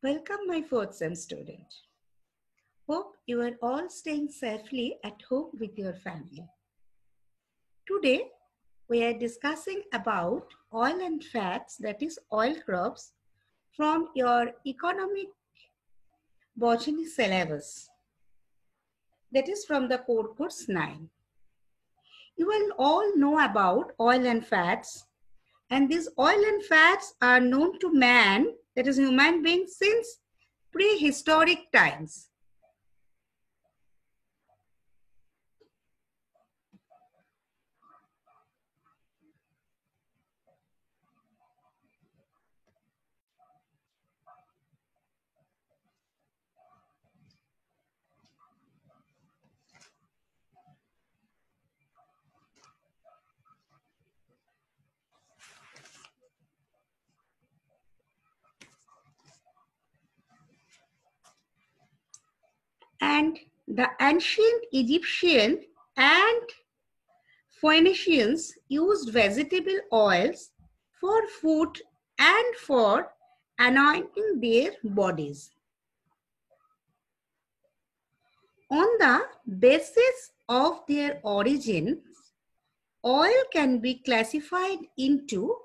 Welcome, my fourth sem student. Hope you are all staying safely at home with your family. Today, we are discussing about oil and fats, that is oil crops, from your economic botany syllabus. That is from the core course 9. You will all know about oil and fats, and these oil and fats are known to man, that is human beings, since prehistoric times. And the ancient Egyptian and Phoenicians used vegetable oils for food and for anointing their bodies. On the basis of their origins, oil can be classified into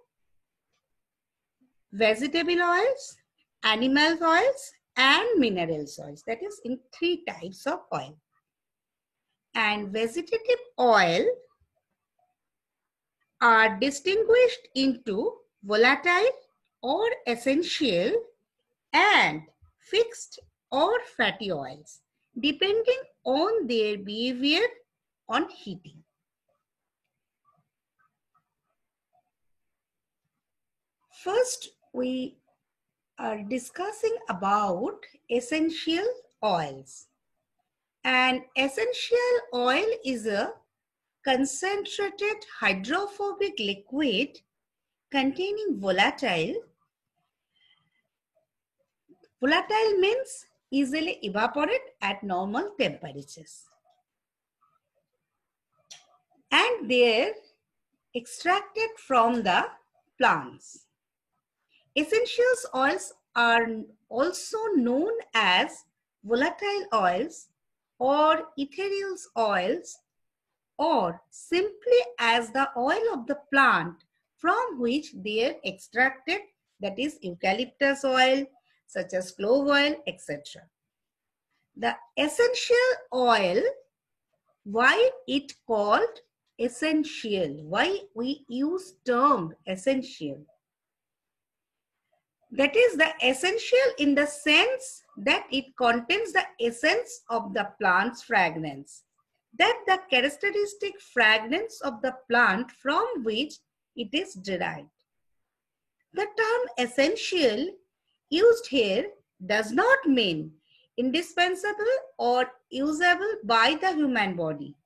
vegetable oils, animal oils, and mineral oils. That is in 3 types of oil. And vegetative oil are distinguished into volatile or essential and fixed or fatty oils, depending on their behavior on heating. First, we are discussing about essential oils. And essential oil is a concentrated hydrophobic liquid containing volatile. Volatile means easily evaporate at normal temperatures. And they're extracted from the plants. Essential oils are also known as volatile oils or ethereal oils, or simply as the oil of the plant from which they are extracted, that is eucalyptus oil, such as clove oil, etc. The essential oil, why it called essential? Why we use term essential? That is the essential in the sense that it contains the essence of the plant's fragrance, that the characteristic fragrance of the plant from which it is derived. The term essential used here does not mean indispensable or usable by the human body.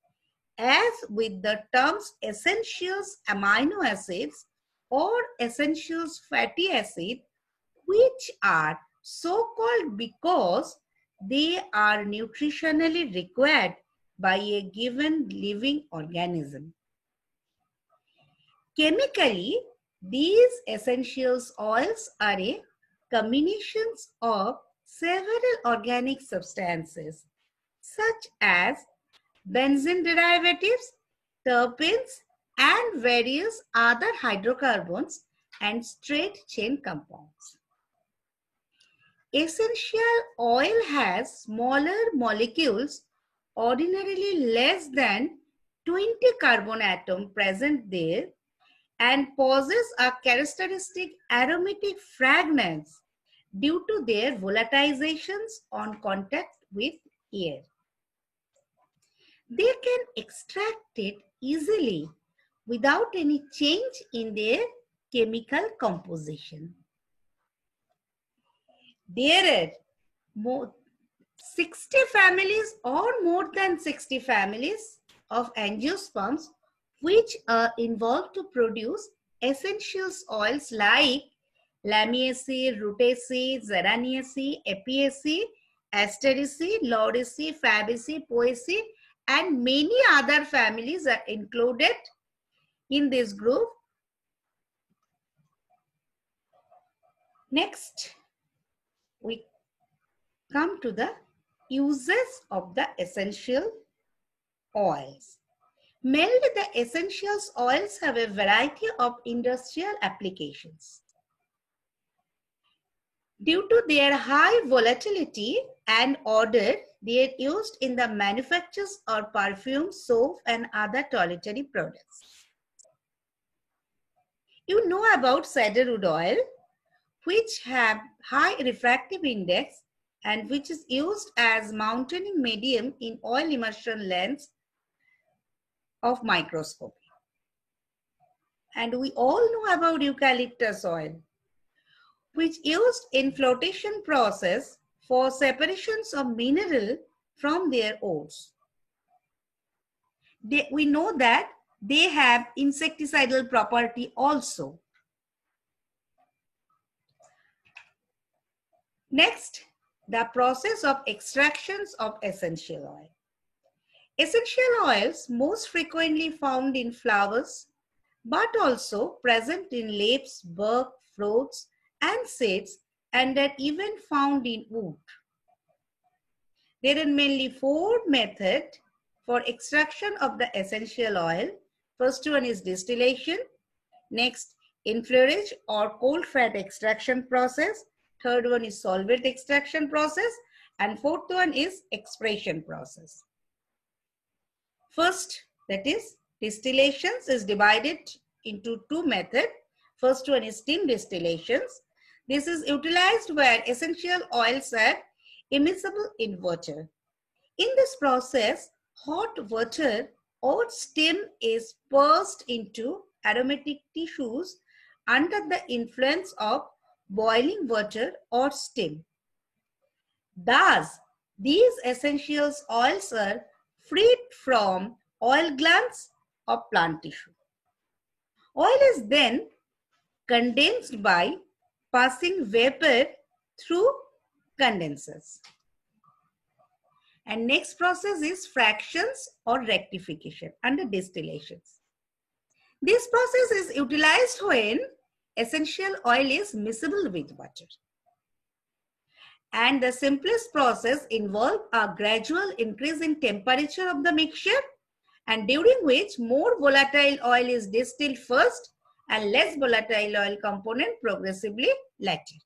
As with the terms essentials amino acids or essentials fatty acid, which are so called because they are nutritionally required by a given living organism. Chemically, these essential oils are a combinations of several organic substances such as benzene derivatives, terpenes, and various other hydrocarbons and straight chain compounds. Essential oil has smaller molecules, ordinarily less than 20 carbon atom present there, and possess a characteristic aromatic fragrance due to their volatilizations on contact with air. They can extract it easily without any change in their chemical composition. There are 60 families or more than 60 families of angiosperms which are involved to produce essential oils like Lamiaceae, Rutaceae, Zeraniaceae, Apiaceae, Asteraceae, Lauraceae, Fabaceae, Poaceae, and many other families are included in this group. Next, we come to the uses of the essential oils. Mainly, the essential oils have a variety of industrial applications. Due to their high volatility and odor, they are used in the manufactures of perfume, soap, and other toiletry products. You know about cedarwood oil, which have high refractive index and which is used as mountaining medium in oil immersion lens of microscopy. And we all know about eucalyptus oil, which used in flotation process for separations of mineral from their ores. We know that they have insecticidal property also. Next, the process of extractions of essential oil. Essential oils most frequently found in flowers, but also present in leaves, bark, fruits, and seeds, and are even found in wood. There are mainly 4 methods for extraction of the essential oil. First one is distillation. Next, inflorescence or cold fat extraction process. Third one is solvent extraction process. And fourth one is expression process. First, that is distillations, is divided into 2 methods. First one is steam distillations. This is utilized where essential oils are immiscible in water. In this process, hot water or steam is passed into aromatic tissues under the influence of boiling water or steam. Thus, these essential oils are freed from oil glands of plant tissue. Oil is then condensed by passing vapor through condensers. And next process is fractions or rectification under distillations. This process is utilized when essential oil is miscible with water. And the simplest process involves a gradual increase in temperature of the mixture, and during which more volatile oil is distilled first and less volatile oil component progressively later.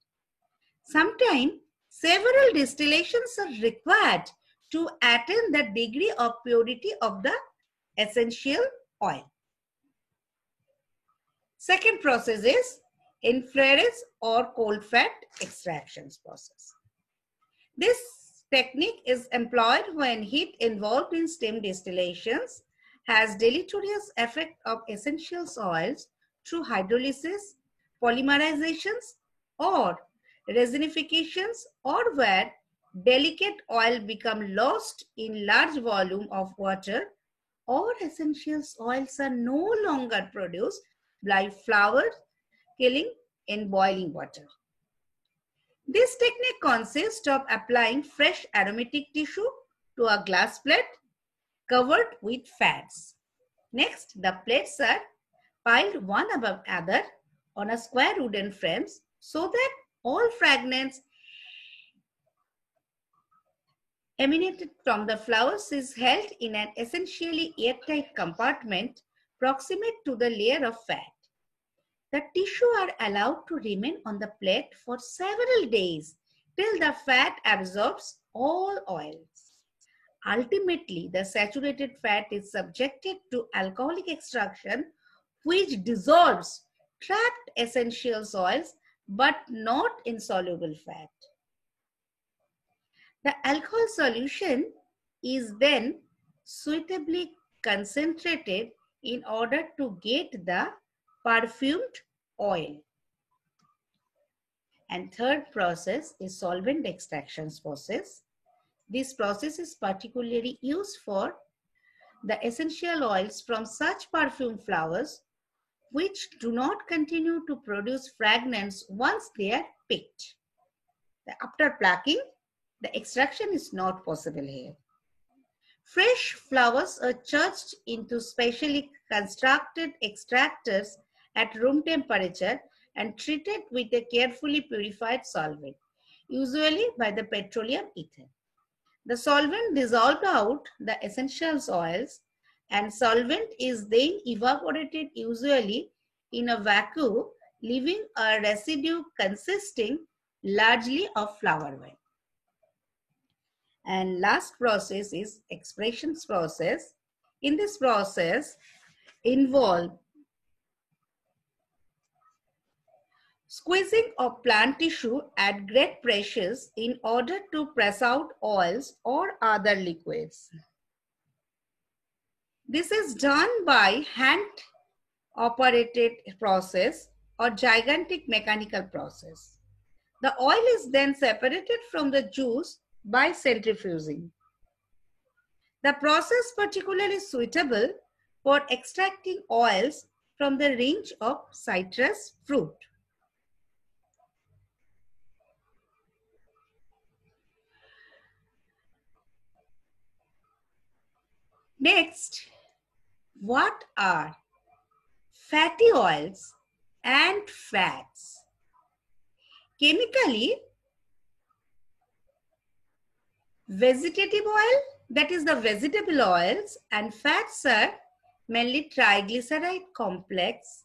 Sometimes several distillations are required to attain the degree of purity of the essential oil. Second process is inflorescence or cold fat extractions process. This technique is employed when heat involved in steam distillations has deleterious effect of essential oils through hydrolysis, polymerizations, or resinifications, or where delicate oil become lost in large volume of water, or essential oils are no longer produced by flower killing in boiling water. This technique consists of applying fresh aromatic tissue to a glass plate covered with fats. Next, the plates are piled one above other on a square wooden frames so that all fragrance emanated from the flowers is held in an essentially airtight compartment proximate to the layer of fat. The tissue are allowed to remain on the plate for several days till the fat absorbs all oils. Ultimately, the saturated fat is subjected to alcoholic extraction, which dissolves trapped essential oils but not insoluble fat. The alcohol solution is then suitably concentrated in order to get the perfumed oil. And third process is solvent extraction process. This process is particularly used for the essential oils from such perfume flowers which do not continue to produce fragrance once they are picked. After plucking, the extraction is not possible here. Fresh flowers are charged into specially constructed extractors at room temperature and treated with a carefully purified solvent. usually by the petroleum ether. The solvent dissolved out the essential oils and solvent is then evaporated usually in a vacuum, leaving a residue consisting largely of flower oil. And last process is expressions process. In this process involve squeezing of plant tissue at great pressures in order to press out oils or other liquids. This is done by hand-operated process or gigantic mechanical process. The oil is then separated from the juice by centrifuging. The process particularly suitable for extracting oils from the range of citrus fruit. Next, what are fatty oils and fats? Chemically, vegetative oil, that is the vegetable oils, and fats are mainly triglyceride complex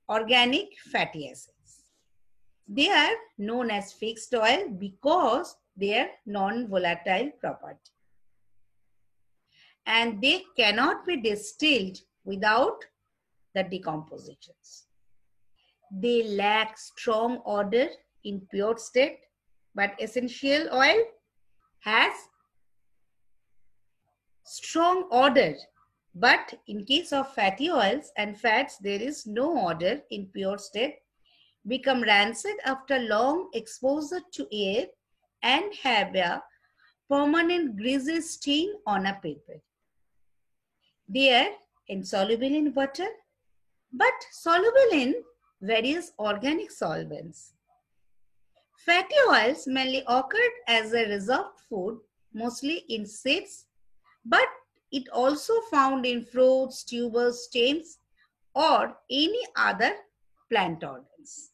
organic fatty acids. They are known as fixed oil because they are non-volatile property. And they cannot be distilled without the decompositions. They lack strong odor in pure state, but essential oil has strong odor. But in case of fatty oils and fats, there is no odor in pure state, become rancid after long exposure to air, and have a permanent greasy stain on a paper. They are insoluble in water, but soluble in various organic solvents. Fatty oils mainly occurred as a reserved food, mostly in seeds, but it also found in fruits, tubers, stems, or any other plant organs.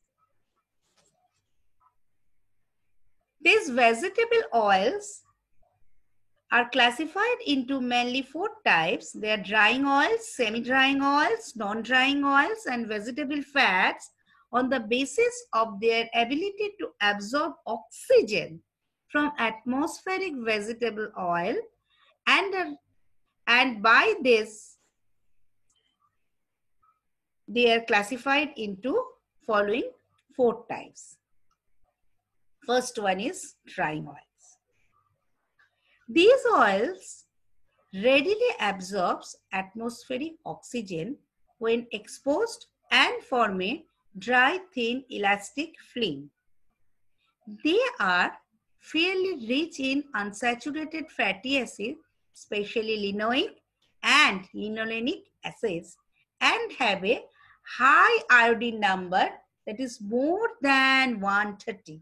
These vegetable oils are classified into mainly four types. They are drying oils, semi-drying oils, non-drying oils, and vegetable fats on the basis of their ability to absorb oxygen from atmospheric vegetable oil, and by this they are classified into following four types. First one is drying oils. These oils readily absorbs atmospheric oxygen when exposed and form a dry, thin, elastic film. They are fairly rich in unsaturated fatty acids, especially linoleic and linolenic acids, and have a high iodine number that is more than 130.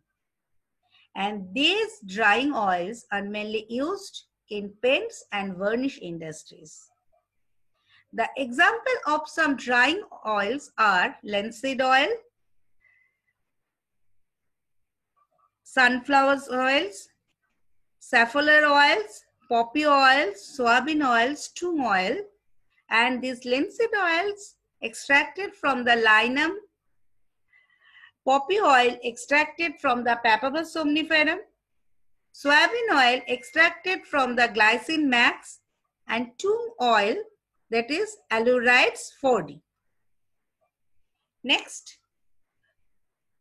And these drying oils are mainly used in paints and varnish industries. The example of some drying oils are linseed oil, sunflower oils, safflower oils, poppy oils, soybean oils, tung oil, and these linseed oils extracted from the linum, poppy oil extracted from the Papaver somniferum, soybean oil extracted from the glycine max, and tung oil, that is Aluraids 4D. Next,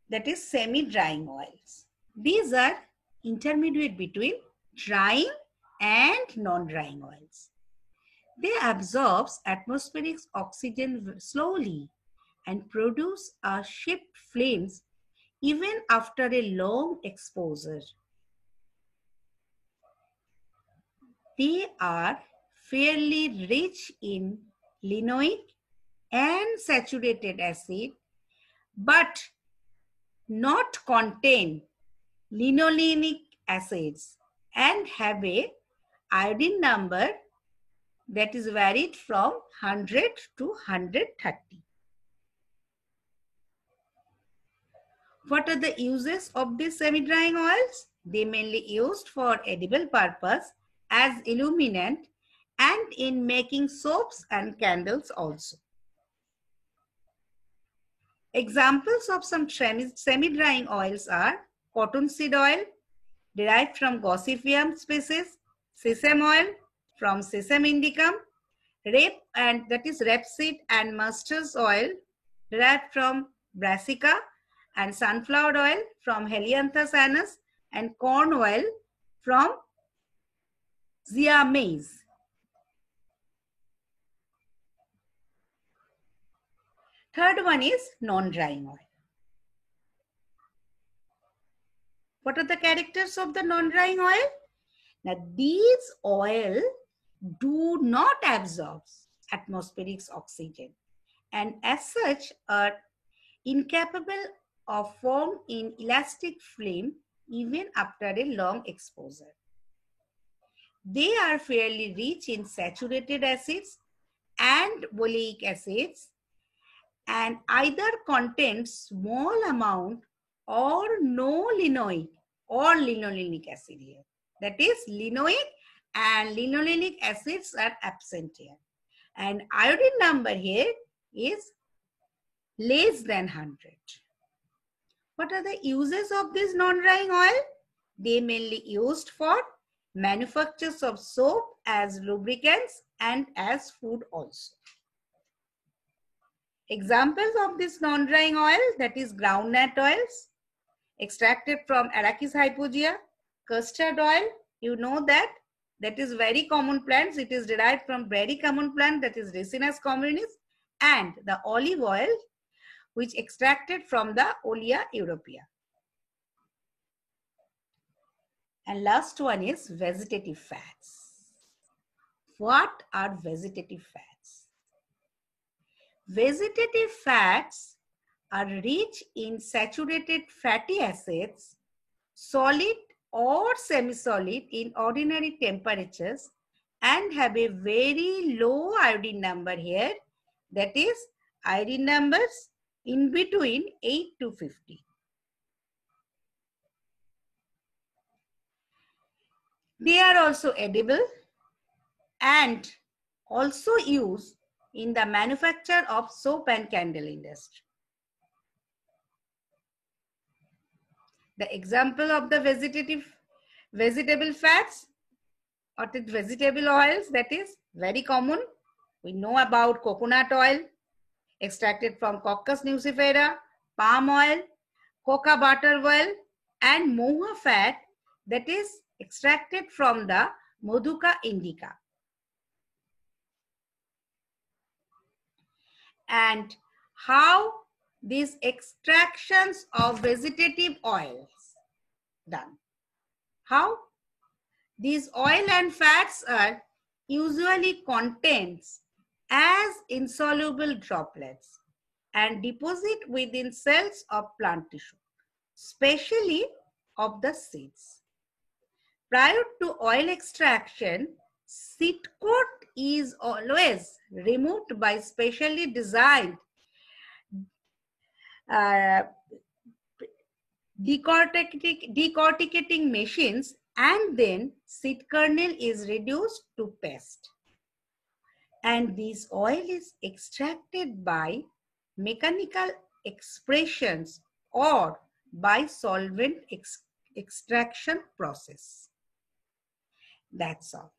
that is semi-drying oils. These are intermediate between drying and non-drying oils. They absorb atmospheric oxygen slowly and produce a shaped flames even after a long exposure. They are fairly rich in linoleic and saturated acid, but not contain linolenic acids and have a iodine number that is varied from 100 to 130. What are the uses of these semi-drying oils? They mainly used for edible purpose as illuminant and in making soaps and candles also. Examples of some semi-drying oils are cottonseed oil derived from Gossypium species, sesame oil from Sesame indicum, rape and that is rapeseed and mustard oil derived from Brassica, and sunflower oil from Helianthus anus, and corn oil from Zea mays. Third one is non-drying oil. What are the characters of the non-drying oil? Now these oil do not absorb atmospheric oxygen and as such are incapable of form in elastic film even after a long exposure. They are fairly rich in saturated acids and oleic acids and either contain small amount or no linoleic or linolenic acid here. That is linoleic and linolenic acids are absent here. And iodine number here is less than 100. What are the uses of this non-drying oil? They mainly used for manufactures of soap as lubricants and as food also. Examples of this non-drying oil, that is groundnut oils extracted from Arachis hypogea, custard oil, you know that is very common plants. It is derived from very common plant, that is Ricinus communis, and the olive oil which extracted from the Olea europaea. And last one is vegetative fats. What are vegetative fats? Vegetative fats are rich in saturated fatty acids, solid or semi-solid in ordinary temperatures, and have a very low iodine number here, that is iodine numbers in between 8 to 50. They are also edible and also used in the manufacture of soap and candle industry. The example of the vegetable fats or the vegetable oils, that is very common. We know about coconut oil extracted from Coccus nucifera, palm oil, coca butter oil, and moha fat that is extracted from the Maduca indica. And how these extractions of vegetative oils done. How? These oil and fats are usually contains as insoluble droplets and deposit within cells of plant tissue, especially of the seeds. Prior to oil extraction, seed coat is always removed by specially designed decorticating machines, and then seed kernel is reduced to paste. And this oil is extracted by mechanical expressions or by solvent extraction process. That's all.